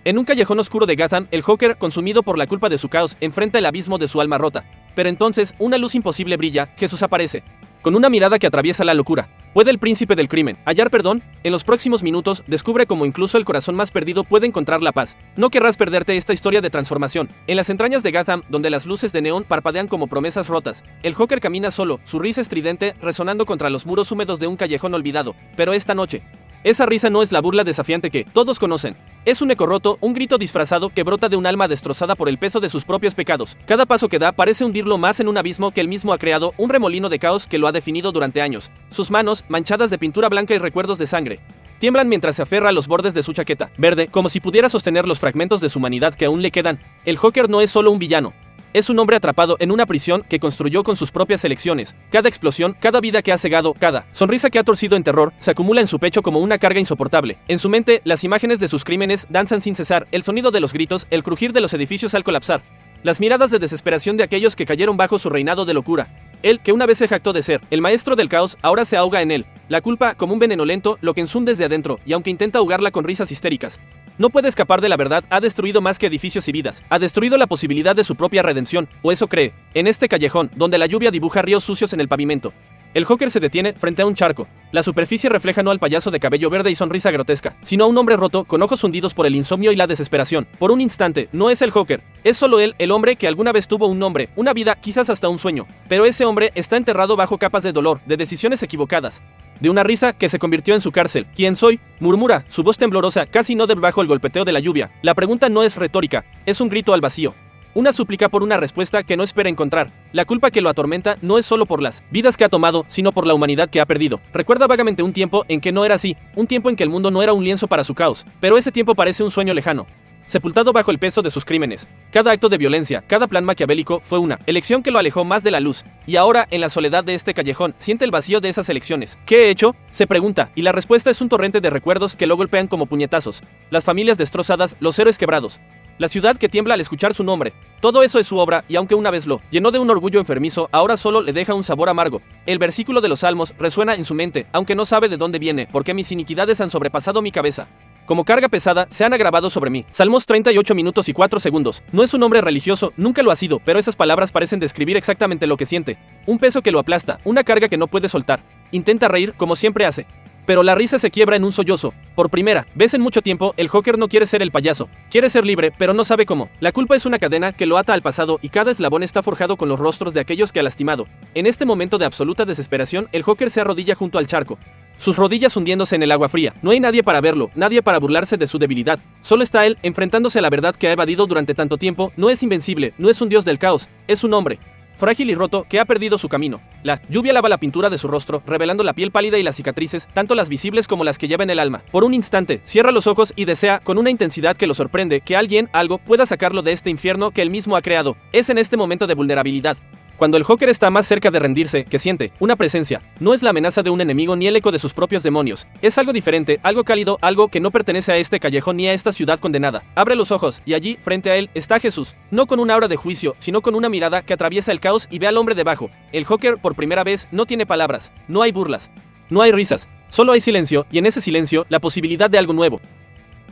En un callejón oscuro de Gotham, el Joker, consumido por la culpa de su caos, enfrenta el abismo de su alma rota. Pero entonces, una luz imposible brilla, Jesús aparece. Con una mirada que atraviesa la locura. ¿Puede el príncipe del crimen hallar perdón? En los próximos minutos, descubre cómo incluso el corazón más perdido puede encontrar la paz. No querrás perderte esta historia de transformación. En las entrañas de Gotham, donde las luces de neón parpadean como promesas rotas, el Joker camina solo, su risa estridente resonando contra los muros húmedos de un callejón olvidado. Pero esta noche, esa risa no es la burla desafiante que todos conocen. Es un eco roto, un grito disfrazado que brota de un alma destrozada por el peso de sus propios pecados. Cada paso que da parece hundirlo más en un abismo que él mismo ha creado, un remolino de caos que lo ha definido durante años. Sus manos, manchadas de pintura blanca y recuerdos de sangre, tiemblan mientras se aferra a los bordes de su chaqueta verde, como si pudiera sostener los fragmentos de su humanidad que aún le quedan. El Joker no es solo un villano. Es un hombre atrapado en una prisión que construyó con sus propias elecciones. Cada explosión, cada vida que ha cegado, cada sonrisa que ha torcido en terror, se acumula en su pecho como una carga insoportable. En su mente, las imágenes de sus crímenes danzan sin cesar, el sonido de los gritos, el crujir de los edificios al colapsar, las miradas de desesperación de aquellos que cayeron bajo su reinado de locura. Él, que una vez se jactó de ser el maestro del caos, ahora se ahoga en él. La culpa, como un veneno lento, lo consume desde adentro, y aunque intenta ahogarla con risas histéricas, no puede escapar de la verdad. Ha destruido más que edificios y vidas. Ha destruido la posibilidad de su propia redención, o eso cree. En este callejón, donde la lluvia dibuja ríos sucios en el pavimento, el Joker se detiene frente a un charco. La superficie refleja no al payaso de cabello verde y sonrisa grotesca, sino a un hombre roto, con ojos hundidos por el insomnio y la desesperación. Por un instante, no es el Joker. Es solo él, el hombre que alguna vez tuvo un nombre, una vida, quizás hasta un sueño. Pero ese hombre está enterrado bajo capas de dolor, de decisiones equivocadas, de una risa que se convirtió en su cárcel. ¿Quién soy?, murmura, su voz temblorosa, casi inaudible bajo el golpeteo de la lluvia. La pregunta no es retórica, es un grito al vacío. Una súplica por una respuesta que no espera encontrar. La culpa que lo atormenta no es solo por las vidas que ha tomado, sino por la humanidad que ha perdido. Recuerda vagamente un tiempo en que no era así, un tiempo en que el mundo no era un lienzo para su caos, pero ese tiempo parece un sueño lejano, sepultado bajo el peso de sus crímenes. Cada acto de violencia, cada plan maquiavélico fue una elección que lo alejó más de la luz, y ahora, en la soledad de este callejón, siente el vacío de esas elecciones. ¿Qué he hecho?, se pregunta, y la respuesta es un torrente de recuerdos que lo golpean como puñetazos. Las familias destrozadas, los héroes quebrados, la ciudad que tiembla al escuchar su nombre. Todo eso es su obra, y aunque una vez lo llenó de un orgullo enfermizo, ahora solo le deja un sabor amargo. El versículo de los Salmos resuena en su mente, aunque no sabe de dónde viene, porque mis iniquidades han sobrepasado mi cabeza. Como carga pesada, se han agravado sobre mí. Salmos 38 minutos y 4 segundos. No es un hombre religioso, nunca lo ha sido, pero esas palabras parecen describir exactamente lo que siente. Un peso que lo aplasta, una carga que no puede soltar. Intenta reír, como siempre hace, pero la risa se quiebra en un sollozo. Por primera vez en mucho tiempo, el Joker no quiere ser el payaso. Quiere ser libre, pero no sabe cómo. La culpa es una cadena que lo ata al pasado y cada eslabón está forjado con los rostros de aquellos que ha lastimado. En este momento de absoluta desesperación, el Joker se arrodilla junto al charco, sus rodillas hundiéndose en el agua fría. No hay nadie para verlo, nadie para burlarse de su debilidad. Solo está él, enfrentándose a la verdad que ha evadido durante tanto tiempo. No es invencible, no es un dios del caos, es un hombre frágil y roto que ha perdido su camino. La lluvia lava la pintura de su rostro, revelando la piel pálida y las cicatrices, tanto las visibles como las que lleva en el alma. Por un instante, cierra los ojos y desea, con una intensidad que lo sorprende, que alguien, algo, pueda sacarlo de este infierno que él mismo ha creado. Es en este momento de vulnerabilidad, cuando el Joker está más cerca de rendirse, que siente una presencia. No es la amenaza de un enemigo ni el eco de sus propios demonios. Es algo diferente, algo cálido, algo que no pertenece a este callejón ni a esta ciudad condenada. Abre los ojos, y allí, frente a él, está Jesús. No con una aura de juicio, sino con una mirada que atraviesa el caos y ve al hombre debajo. El Joker, por primera vez, no tiene palabras. No hay burlas. No hay risas. Solo hay silencio, y en ese silencio, la posibilidad de algo nuevo.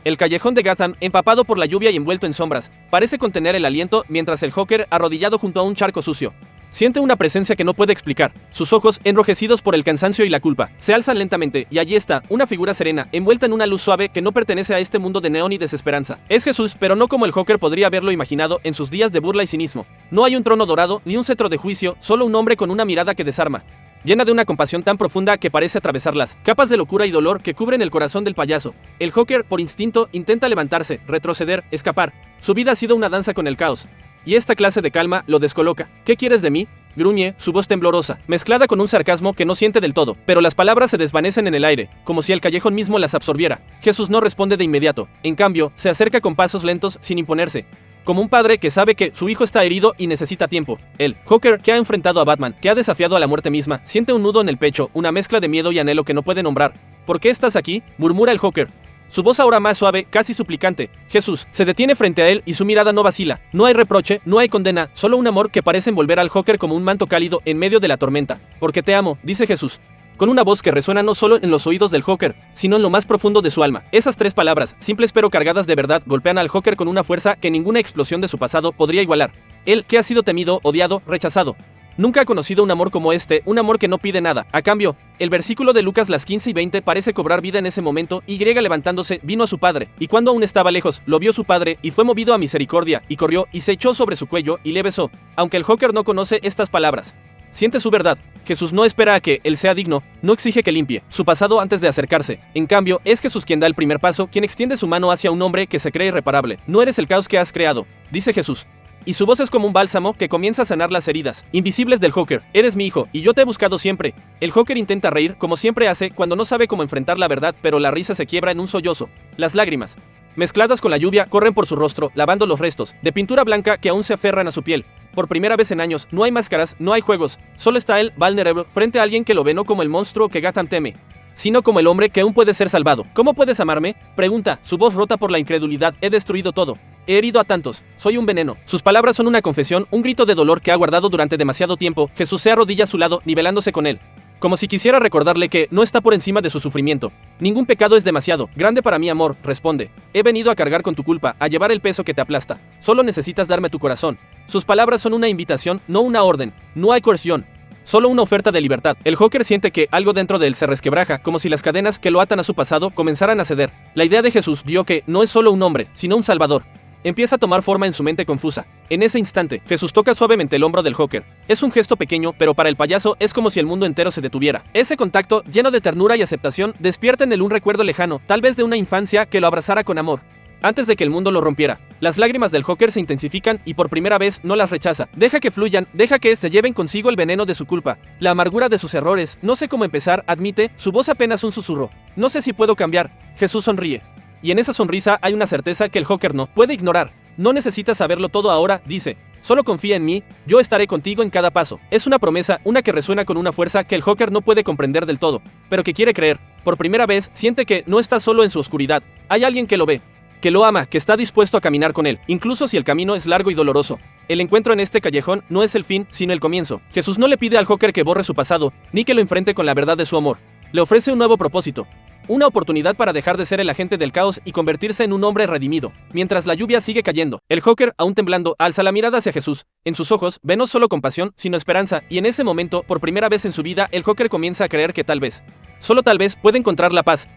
El callejón de Gotham, empapado por la lluvia y envuelto en sombras, parece contener el aliento mientras el Joker, arrodillado junto a un charco sucio, siente una presencia que no puede explicar. Sus ojos, enrojecidos por el cansancio y la culpa, se alzan lentamente, y allí está, una figura serena, envuelta en una luz suave que no pertenece a este mundo de neón y desesperanza. Es Jesús, pero no como el Joker podría haberlo imaginado en sus días de burla y cinismo. No hay un trono dorado, ni un cetro de juicio, solo un hombre con una mirada que desarma, llena de una compasión tan profunda que parece atravesar las capas de locura y dolor que cubren el corazón del payaso. El Joker, por instinto, intenta levantarse, retroceder, escapar. Su vida ha sido una danza con el caos, y esta clase de calma lo descoloca. ¿Qué quieres de mí?, gruñe, su voz temblorosa, mezclada con un sarcasmo que no siente del todo. Pero las palabras se desvanecen en el aire, como si el callejón mismo las absorbiera. Jesús no responde de inmediato. En cambio, se acerca con pasos lentos, sin imponerse, como un padre que sabe que su hijo está herido y necesita tiempo. El Joker, que ha enfrentado a Batman, que ha desafiado a la muerte misma, siente un nudo en el pecho, una mezcla de miedo y anhelo que no puede nombrar. ¿Por qué estás aquí?, murmura el Joker, su voz ahora más suave, casi suplicante. Jesús se detiene frente a él y su mirada no vacila. No hay reproche, no hay condena, solo un amor que parece envolver al Joker como un manto cálido en medio de la tormenta. Porque te amo, dice Jesús. con una voz que resuena no solo en los oídos del Joker, sino en lo más profundo de su alma. Esas 3 palabras, simples pero cargadas de verdad, golpean al Joker con una fuerza que ninguna explosión de su pasado podría igualar. Él, que ha sido temido, odiado, rechazado, nunca ha conocido un amor como este, un amor que no pide nada. A cambio, el versículo de Lucas las 15:20 parece cobrar vida en ese momento. Y levantándose, vino a su padre, y cuando aún estaba lejos, lo vio su padre, y fue movido a misericordia, y corrió, y se echó sobre su cuello, y le besó. Aunque el Joker no conoce estas palabras, siente su verdad. Jesús no espera a que él sea digno, no exige que limpie su pasado antes de acercarse. En cambio, es Jesús quien da el primer paso, quien extiende su mano hacia un hombre que se cree irreparable. No eres el caos que has creado, dice Jesús. Y su voz es como un bálsamo que comienza a sanar las heridas invisibles del Joker. Eres mi hijo, y yo te he buscado siempre. El Joker intenta reír, como siempre hace cuando no sabe cómo enfrentar la verdad, pero la risa se quiebra en un sollozo. Las lágrimas, mezcladas con la lluvia, corren por su rostro, lavando los restos de pintura blanca que aún se aferran a su piel. Por primera vez en años, no hay máscaras, no hay juegos, solo está él, vulnerable, frente a alguien que lo ve no como el monstruo que Gotham teme, sino como el hombre que aún puede ser salvado. ¿Cómo puedes amarme?, pregunta, su voz rota por la incredulidad. He destruido todo. He herido a tantos. Soy un veneno. Sus palabras son una confesión, un grito de dolor que ha guardado durante demasiado tiempo. Jesús se arrodilla a su lado, nivelándose con él, como si quisiera recordarle que no está por encima de su sufrimiento. Ningún pecado es demasiado grande para mi amor, responde. He venido a cargar con tu culpa, a llevar el peso que te aplasta. Solo necesitas darme tu corazón. Sus palabras son una invitación, no una orden. No hay coerción, solo una oferta de libertad. El Joker siente que algo dentro de él se resquebraja, como si las cadenas que lo atan a su pasado comenzaran a ceder. La idea de Jesús vio que no es solo un hombre, sino un salvador. Empieza a tomar forma en su mente confusa. En ese instante, Jesús toca suavemente el hombro del Joker. Es un gesto pequeño, pero para el payaso es como si el mundo entero se detuviera. Ese contacto, lleno de ternura y aceptación, despierta en él un recuerdo lejano, tal vez de una infancia que lo abrazara con amor, antes de que el mundo lo rompiera. Las lágrimas del Joker se intensifican y por primera vez no las rechaza. Deja que fluyan, deja que se lleven consigo el veneno de su culpa, la amargura de sus errores. No sé cómo empezar, admite, su voz apenas un susurro. No sé si puedo cambiar. Jesús sonríe. Y en esa sonrisa hay una certeza que el Joker no puede ignorar. No necesitas saberlo todo ahora, dice. Solo confía en mí, yo estaré contigo en cada paso. Es una promesa, una que resuena con una fuerza que el Joker no puede comprender del todo, pero que quiere creer. Por primera vez, siente que no está solo en su oscuridad. Hay alguien que lo ve, que lo ama, que está dispuesto a caminar con él, incluso si el camino es largo y doloroso. El encuentro en este callejón no es el fin, sino el comienzo. Jesús no le pide al Joker que borre su pasado, ni que lo enfrente con la verdad de su amor. Le ofrece un nuevo propósito. Una oportunidad para dejar de ser el agente del caos y convertirse en un hombre redimido. Mientras la lluvia sigue cayendo, el Joker, aún temblando, alza la mirada hacia Jesús. En sus ojos ve no solo compasión, sino esperanza, y en ese momento, por primera vez en su vida, el Joker comienza a creer que tal vez, solo tal vez, puede encontrar la paz.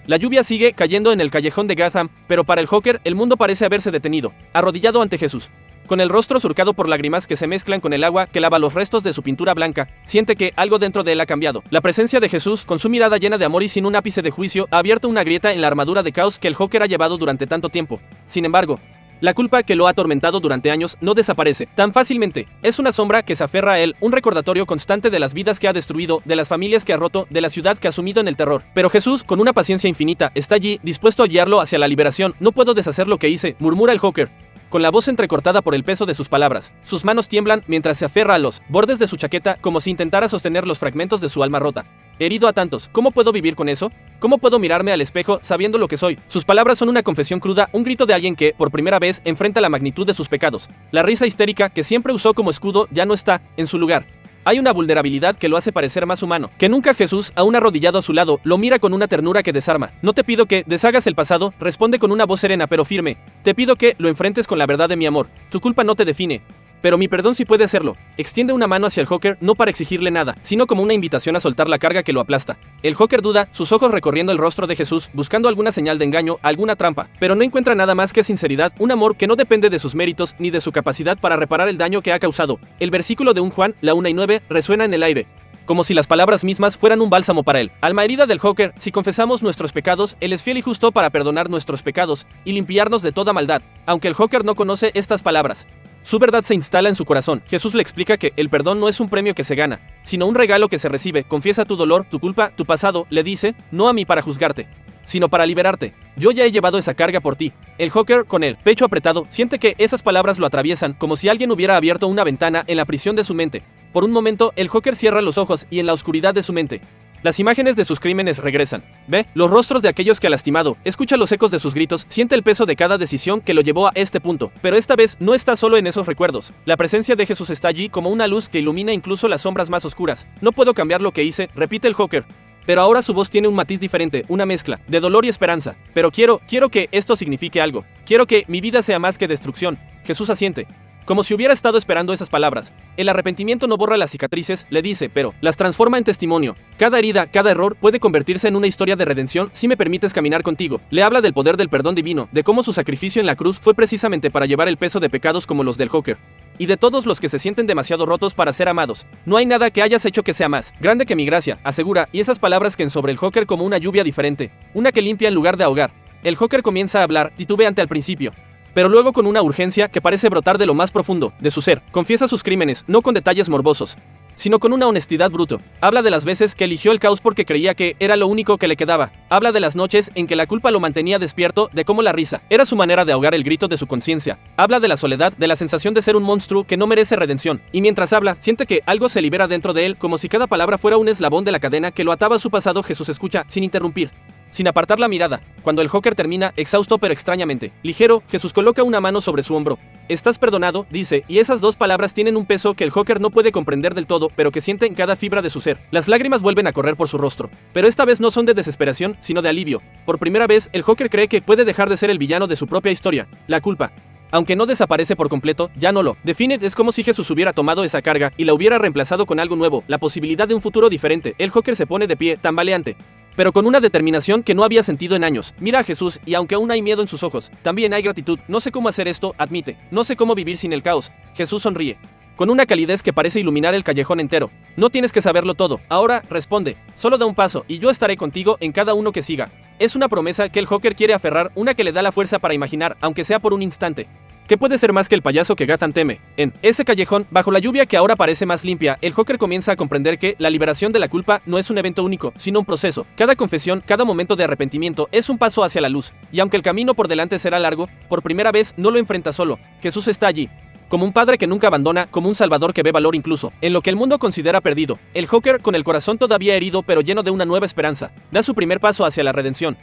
La lluvia sigue cayendo en el callejón de Gotham, pero para el Joker, el mundo parece haberse detenido, arrodillado ante Jesús. Con el rostro surcado por lágrimas que se mezclan con el agua que lava los restos de su pintura blanca, siente que algo dentro de él ha cambiado. La presencia de Jesús, con su mirada llena de amor y sin un ápice de juicio, ha abierto una grieta en la armadura de caos que el Joker ha llevado durante tanto tiempo. Sin embargo, la culpa que lo ha atormentado durante años no desaparece tan fácilmente. Es una sombra que se aferra a él, un recordatorio constante de las vidas que ha destruido, de las familias que ha roto, de la ciudad que ha sumido en el terror. Pero Jesús, con una paciencia infinita, está allí, dispuesto a guiarlo hacia la liberación. No puedo deshacer lo que hice, murmura el Joker, con la voz entrecortada por el peso de sus palabras. Sus manos tiemblan mientras se aferra a los bordes de su chaqueta como si intentara sostener los fragmentos de su alma rota. Herido a tantos, ¿cómo puedo vivir con eso? ¿Cómo puedo mirarme al espejo sabiendo lo que soy? Sus palabras son una confesión cruda, un grito de alguien que, por primera vez, enfrenta la magnitud de sus pecados. La risa histérica que siempre usó como escudo ya no está en su lugar. Hay una vulnerabilidad que lo hace parecer más humano que nunca. Jesús, aún arrodillado a su lado, lo mira con una ternura que desarma. No te pido que deshagas el pasado, responde con una voz serena pero firme. Te pido que lo enfrentes con la verdad de mi amor. Tu culpa no te define, pero mi perdón sí puede hacerlo. Extiende una mano hacia el Joker, no para exigirle nada, sino como una invitación a soltar la carga que lo aplasta. El Joker duda, sus ojos recorriendo el rostro de Jesús, buscando alguna señal de engaño, alguna trampa, pero no encuentra nada más que sinceridad, un amor que no depende de sus méritos ni de su capacidad para reparar el daño que ha causado. El versículo de 1 Juan, la 1:9, resuena en el aire, como si las palabras mismas fueran un bálsamo para él. Alma herida del Joker, si confesamos nuestros pecados, él es fiel y justo para perdonar nuestros pecados y limpiarnos de toda maldad. Aunque el Joker no conoce estas palabras, su verdad se instala en su corazón. Jesús le explica que el perdón no es un premio que se gana, sino un regalo que se recibe. Confiesa tu dolor, tu culpa, tu pasado, le dice, no a mí para juzgarte, sino para liberarte. Yo ya he llevado esa carga por ti. El Joker, con el pecho apretado, siente que esas palabras lo atraviesan, como si alguien hubiera abierto una ventana en la prisión de su mente. Por un momento, el Joker cierra los ojos y en la oscuridad de su mente, Las imágenes de sus crímenes regresan. Ve los rostros de aquellos que ha lastimado, escucha los ecos de sus gritos, siente el peso de cada decisión que lo llevó a este punto. Pero esta vez no está solo en esos recuerdos. La presencia de Jesús está allí como una luz que ilumina incluso las sombras más oscuras. No puedo cambiar lo que hice, repite el Joker. Pero ahora su voz tiene un matiz diferente, una mezcla de dolor y esperanza. Pero quiero que esto signifique algo. Quiero que mi vida sea más que destrucción. Jesús asiente. Como si hubiera estado esperando esas palabras. El arrepentimiento no borra las cicatrices, le dice, pero las transforma en testimonio. Cada herida, cada error puede convertirse en una historia de redención si me permites caminar contigo. Le habla del poder del perdón divino, de cómo su sacrificio en la cruz fue precisamente para llevar el peso de pecados como los del Joker. Y de todos los que se sienten demasiado rotos para ser amados. No hay nada que hayas hecho que sea más grande que mi gracia, asegura, y esas palabras que sobre el Joker como una lluvia diferente, una que limpia en lugar de ahogar. El Joker comienza a hablar, titubeante al principio, pero luego con una urgencia que parece brotar de lo más profundo de su ser. Confiesa sus crímenes, no con detalles morbosos, sino con una honestidad bruta. Habla de las veces que eligió el caos porque creía que era lo único que le quedaba. Habla de las noches en que la culpa lo mantenía despierto, de cómo la risa era su manera de ahogar el grito de su conciencia. Habla de la soledad, de la sensación de ser un monstruo que no merece redención. Y mientras habla, siente que algo se libera dentro de él, como si cada palabra fuera un eslabón de la cadena que lo ataba a su pasado. Jesús escucha, sin interrumpir, sin apartar la mirada. Cuando el Joker termina, exhausto pero extrañamente ligero, Jesús coloca una mano sobre su hombro. Estás perdonado, dice, y esas dos palabras tienen un peso que el Joker no puede comprender del todo, pero que siente en cada fibra de su ser. Las lágrimas vuelven a correr por su rostro, pero esta vez no son de desesperación, sino de alivio. Por primera vez, el Joker cree que puede dejar de ser el villano de su propia historia. La culpa, aunque no desaparece por completo, ya no lo define. Es como si Jesús hubiera tomado esa carga y la hubiera reemplazado con algo nuevo, la posibilidad de un futuro diferente. El Joker se pone de pie, tambaleante, pero con una determinación que no había sentido en años. Mira a Jesús, y aunque aún hay miedo en sus ojos, también hay gratitud. No sé cómo hacer esto, admite. No sé cómo vivir sin el caos. Jesús sonríe, con una calidez que parece iluminar el callejón entero. No tienes que saberlo todo. Ahora, responde. Solo da un paso, y yo estaré contigo en cada uno que siga. Es una promesa que el Joker quiere aferrar, una que le da la fuerza para imaginar, aunque sea por un instante. ¿Qué puede ser más que el payaso que Gotham teme? En ese callejón, bajo la lluvia que ahora parece más limpia, el Joker comienza a comprender que la liberación de la culpa no es un evento único, sino un proceso. Cada confesión, cada momento de arrepentimiento es un paso hacia la luz. Y aunque el camino por delante será largo, por primera vez no lo enfrenta solo. Jesús está allí, como un padre que nunca abandona, como un salvador que ve valor incluso en lo que el mundo considera perdido. El Joker, con el corazón todavía herido pero lleno de una nueva esperanza, da su primer paso hacia la redención.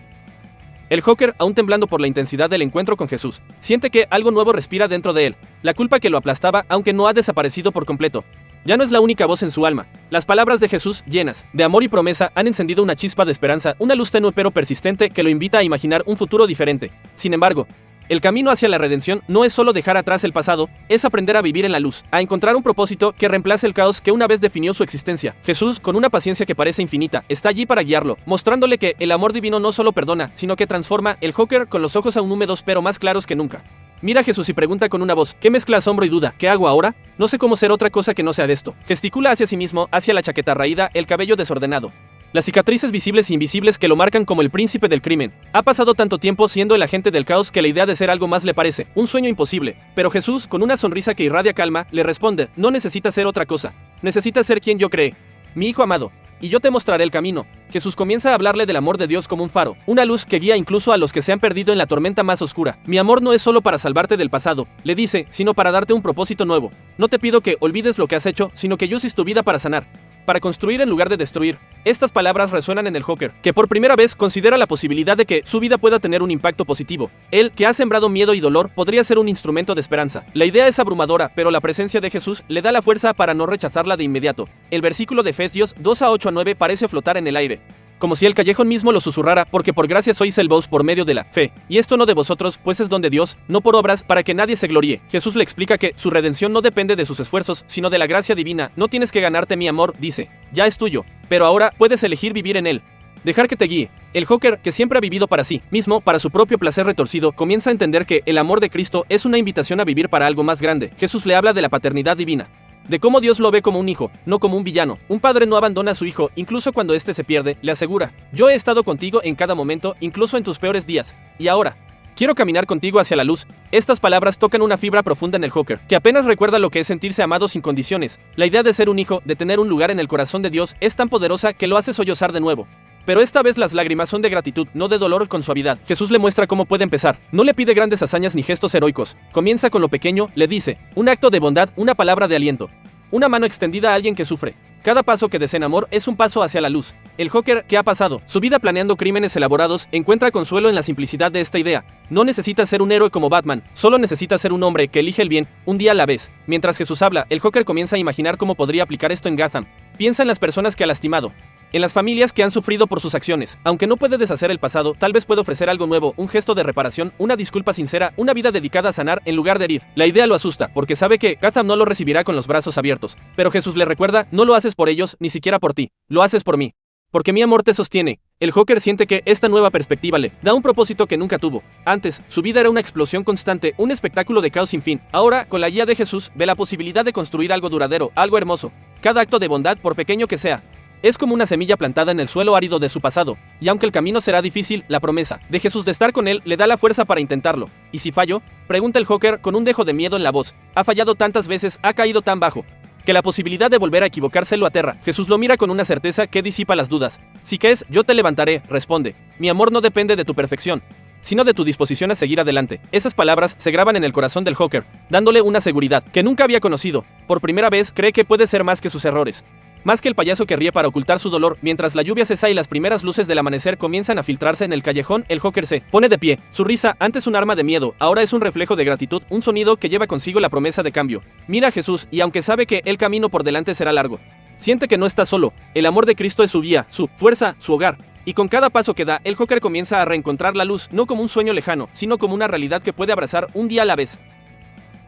El Joker, aún temblando por la intensidad del encuentro con Jesús, siente que algo nuevo respira dentro de él. La culpa que lo aplastaba, aunque no ha desaparecido por completo, ya no es la única voz en su alma. Las palabras de Jesús, llenas de amor y promesa, han encendido una chispa de esperanza, una luz tenue pero persistente que lo invita a imaginar un futuro diferente. Sin embargo, el camino hacia la redención no es solo dejar atrás el pasado, es aprender a vivir en la luz, a encontrar un propósito que reemplace el caos que una vez definió su existencia. Jesús, con una paciencia que parece infinita, está allí para guiarlo, mostrándole que el amor divino no solo perdona, sino que transforma. El Joker, con los ojos aún húmedos pero más claros que nunca, mira a Jesús y pregunta con una voz que mezcla asombro y duda: ¿qué hago ahora? No sé cómo ser otra cosa que no sea de esto. Gesticula hacia sí mismo, hacia la chaqueta raída, el cabello desordenado, las cicatrices visibles e invisibles que lo marcan como el príncipe del crimen. Ha pasado tanto tiempo siendo el agente del caos que la idea de ser algo más le parece un sueño imposible. Pero Jesús, con una sonrisa que irradia calma, le responde: no necesitas ser otra cosa. Necesitas ser quien yo cree, mi hijo amado, y yo te mostraré el camino. Jesús comienza a hablarle del amor de Dios como un faro, una luz que guía incluso a los que se han perdido en la tormenta más oscura. Mi amor no es solo para salvarte del pasado, le dice, sino para darte un propósito nuevo. No te pido que olvides lo que has hecho, sino que uses tu vida para sanar, para construir en lugar de destruir. Estas palabras resuenan en el Joker, que por primera vez considera la posibilidad de que su vida pueda tener un impacto positivo. Él, que ha sembrado miedo y dolor, podría ser un instrumento de esperanza. La idea es abrumadora, pero la presencia de Jesús le da la fuerza para no rechazarla de inmediato. El versículo de Efesios 2:8-9 parece flotar en el aire, como si el callejón mismo lo susurrara, porque por gracia sois salvos por medio de la fe. Y esto no de vosotros, pues es don de Dios, no por obras, para que nadie se gloríe. Jesús le explica que su redención no depende de sus esfuerzos, sino de la gracia divina. No tienes que ganarte mi amor, dice, ya es tuyo, pero ahora puedes elegir vivir en él. Dejar que te guíe. El Joker, que siempre ha vivido para sí mismo, para su propio placer retorcido, comienza a entender que el amor de Cristo es una invitación a vivir para algo más grande. Jesús le habla de la paternidad divina, de cómo Dios lo ve como un hijo, no como un villano. Un padre no abandona a su hijo, incluso cuando éste se pierde, le asegura: yo he estado contigo en cada momento, incluso en tus peores días. Y ahora, quiero caminar contigo hacia la luz. Estas palabras tocan una fibra profunda en el Joker, que apenas recuerda lo que es sentirse amado sin condiciones. La idea de ser un hijo, de tener un lugar en el corazón de Dios, es tan poderosa que lo hace sollozar de nuevo. Pero esta vez las lágrimas son de gratitud, no de dolor. Con suavidad, Jesús le muestra cómo puede empezar. No le pide grandes hazañas ni gestos heroicos. Comienza con lo pequeño, le dice, un acto de bondad, una palabra de aliento, una mano extendida a alguien que sufre. Cada paso que des en amor es un paso hacia la luz. El Joker, que ha pasado su vida planeando crímenes elaborados, encuentra consuelo en la simplicidad de esta idea. No necesita ser un héroe como Batman, solo necesita ser un hombre que elige el bien, un día a la vez. Mientras Jesús habla, el Joker comienza a imaginar cómo podría aplicar esto en Gotham. Piensa en las personas que ha lastimado, en las familias que han sufrido por sus acciones. Aunque no puede deshacer el pasado, tal vez puede ofrecer algo nuevo, un gesto de reparación, una disculpa sincera, una vida dedicada a sanar en lugar de herir. La idea lo asusta, porque sabe que Gotham no lo recibirá con los brazos abiertos. Pero Jesús le recuerda, no lo haces por ellos, ni siquiera por ti, lo haces por mí. Porque mi amor te sostiene. El Joker siente que esta nueva perspectiva le da un propósito que nunca tuvo. Antes, su vida era una explosión constante, un espectáculo de caos sin fin. Ahora, con la guía de Jesús, ve la posibilidad de construir algo duradero, algo hermoso. Cada acto de bondad, por pequeño que sea, es como una semilla plantada en el suelo árido de su pasado, y aunque el camino será difícil, la promesa de Jesús de estar con él le da la fuerza para intentarlo. ¿Y si fallo? Pregunta el Joker con un dejo de miedo en la voz. Ha fallado tantas veces, ha caído tan bajo, que la posibilidad de volver a equivocarse lo aterra. Jesús lo mira con una certeza que disipa las dudas. Si caes, yo te levantaré, responde. Mi amor no depende de tu perfección, sino de tu disposición a seguir adelante. Esas palabras se graban en el corazón del Joker, dándole una seguridad que nunca había conocido. Por primera vez cree que puede ser más que sus errores. Más que el payaso que ríe para ocultar su dolor. Mientras la lluvia cesa y las primeras luces del amanecer comienzan a filtrarse en el callejón, el Joker se pone de pie. Su risa, antes un arma de miedo, ahora es un reflejo de gratitud, un sonido que lleva consigo la promesa de cambio. Mira a Jesús, y aunque sabe que el camino por delante será largo, siente que no está solo. El amor de Cristo es su guía, su fuerza, su hogar. Y con cada paso que da, el Joker comienza a reencontrar la luz, no como un sueño lejano, sino como una realidad que puede abrazar un día a la vez.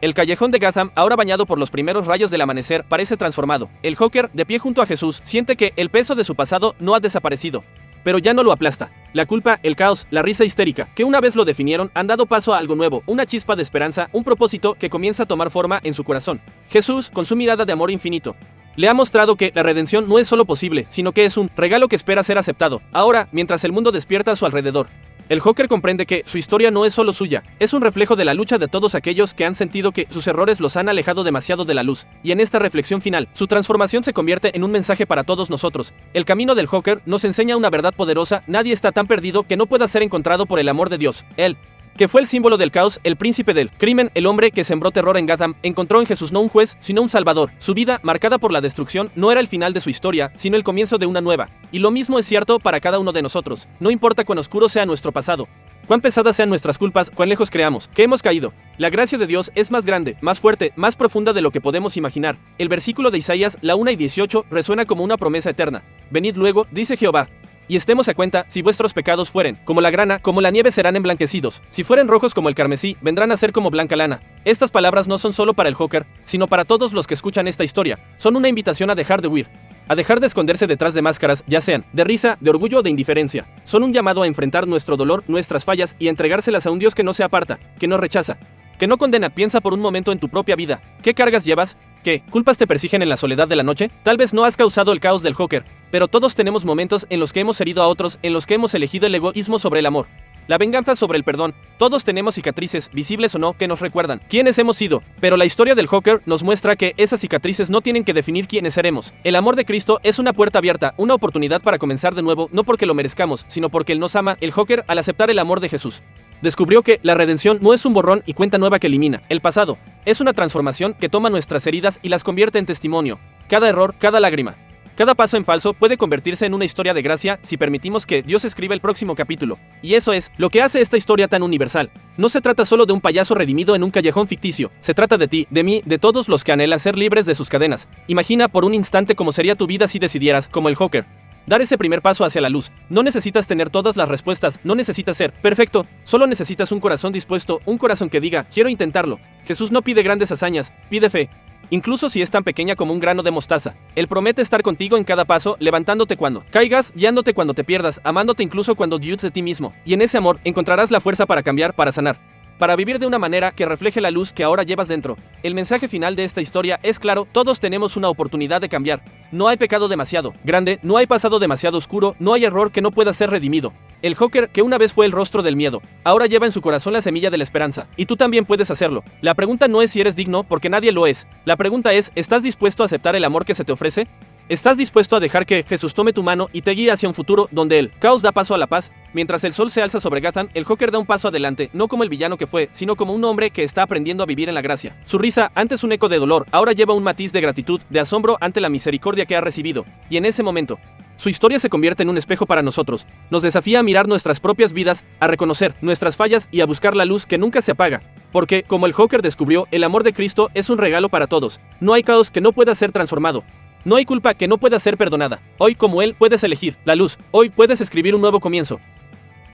El callejón de Gotham, ahora bañado por los primeros rayos del amanecer, parece transformado. El Joker, de pie junto a Jesús, siente que el peso de su pasado no ha desaparecido, pero ya no lo aplasta. La culpa, el caos, la risa histérica, que una vez lo definieron, han dado paso a algo nuevo, una chispa de esperanza, un propósito que comienza a tomar forma en su corazón. Jesús, con su mirada de amor infinito, le ha mostrado que la redención no es solo posible, sino que es un regalo que espera ser aceptado. Ahora, mientras el mundo despierta a su alrededor, el Joker comprende que su historia no es solo suya, es un reflejo de la lucha de todos aquellos que han sentido que sus errores los han alejado demasiado de la luz. Y en esta reflexión final, su transformación se convierte en un mensaje para todos nosotros. El camino del Joker nos enseña una verdad poderosa: nadie está tan perdido que no pueda ser encontrado por el amor de Dios. Él, que fue el símbolo del caos, el príncipe del crimen, el hombre que sembró terror en Gotham, encontró en Jesús no un juez, sino un salvador. Su vida, marcada por la destrucción, no era el final de su historia, sino el comienzo de una nueva. Y lo mismo es cierto para cada uno de nosotros. No importa cuán oscuro sea nuestro pasado, cuán pesadas sean nuestras culpas, cuán lejos creamos que hemos caído, la gracia de Dios es más grande, más fuerte, más profunda de lo que podemos imaginar. El versículo de Isaías, la 1:18, resuena como una promesa eterna. Venid luego, dice Jehová, y estemos a cuenta. Si vuestros pecados fueren como la grana, como la nieve serán emblanquecidos. Si fueren rojos como el carmesí, vendrán a ser como blanca lana. Estas palabras no son solo para el Joker, sino para todos los que escuchan esta historia. Son una invitación a dejar de huir, a dejar de esconderse detrás de máscaras, ya sean de risa, de orgullo o de indiferencia. Son un llamado a enfrentar nuestro dolor, nuestras fallas, y a entregárselas a un Dios que no se aparta, que no rechaza, que no condena. Piensa por un momento en tu propia vida. ¿Qué cargas llevas? ¿Qué culpas te persiguen en la soledad de la noche? Tal vez no has causado el caos del Joker, pero todos tenemos momentos en los que hemos herido a otros, en los que hemos elegido el egoísmo sobre el amor, la venganza sobre el perdón. Todos tenemos cicatrices, visibles o no, que nos recuerdan quiénes hemos sido, pero la historia del Joker nos muestra que esas cicatrices no tienen que definir quiénes seremos. El amor de Cristo es una puerta abierta, una oportunidad para comenzar de nuevo, no porque lo merezcamos, sino porque Él nos ama. El Joker, al aceptar el amor de Jesús, descubrió que la redención no es un borrón y cuenta nueva que elimina el pasado, es una transformación que toma nuestras heridas y las convierte en testimonio. Cada error, cada lágrima, cada paso en falso puede convertirse en una historia de gracia si permitimos que Dios escriba el próximo capítulo. Y eso es lo que hace esta historia tan universal. No se trata solo de un payaso redimido en un callejón ficticio, se trata de ti, de mí, de todos los que anhelan ser libres de sus cadenas. Imagina por un instante cómo sería tu vida si decidieras, como el Joker, dar ese primer paso hacia la luz. No necesitas tener todas las respuestas, no necesitas ser perfecto, solo necesitas un corazón dispuesto, un corazón que diga, quiero intentarlo. Jesús no pide grandes hazañas, pide fe. Incluso si es tan pequeña como un grano de mostaza. Él promete estar contigo en cada paso, levantándote cuando caigas, guiándote cuando te pierdas, amándote incluso cuando dudes de ti mismo. Y en ese amor encontrarás la fuerza para cambiar, para sanar, para vivir de una manera que refleje la luz que ahora llevas dentro. El mensaje final de esta historia es claro: todos tenemos una oportunidad de cambiar. No hay pecado demasiado grande, no hay pasado demasiado oscuro, no hay error que no pueda ser redimido. El Joker, que una vez fue el rostro del miedo, ahora lleva en su corazón la semilla de la esperanza, y tú también puedes hacerlo. La pregunta no es si eres digno, porque nadie lo es. La pregunta es, ¿estás dispuesto a aceptar el amor que se te ofrece? ¿Estás dispuesto a dejar que Jesús tome tu mano y te guíe hacia un futuro donde el caos da paso a la paz? Mientras el sol se alza sobre Gotham, el Joker da un paso adelante, no como el villano que fue, sino como un hombre que está aprendiendo a vivir en la gracia. Su risa, antes un eco de dolor, ahora lleva un matiz de gratitud, de asombro ante la misericordia que ha recibido. Y en ese momento, su historia se convierte en un espejo para nosotros. Nos desafía a mirar nuestras propias vidas, a reconocer nuestras fallas y a buscar la luz que nunca se apaga. Porque, como el Joker descubrió, el amor de Cristo es un regalo para todos. No hay caos que no pueda ser transformado. No hay culpa que no pueda ser perdonada. Hoy, como él, puedes elegir la luz. Hoy puedes escribir un nuevo comienzo.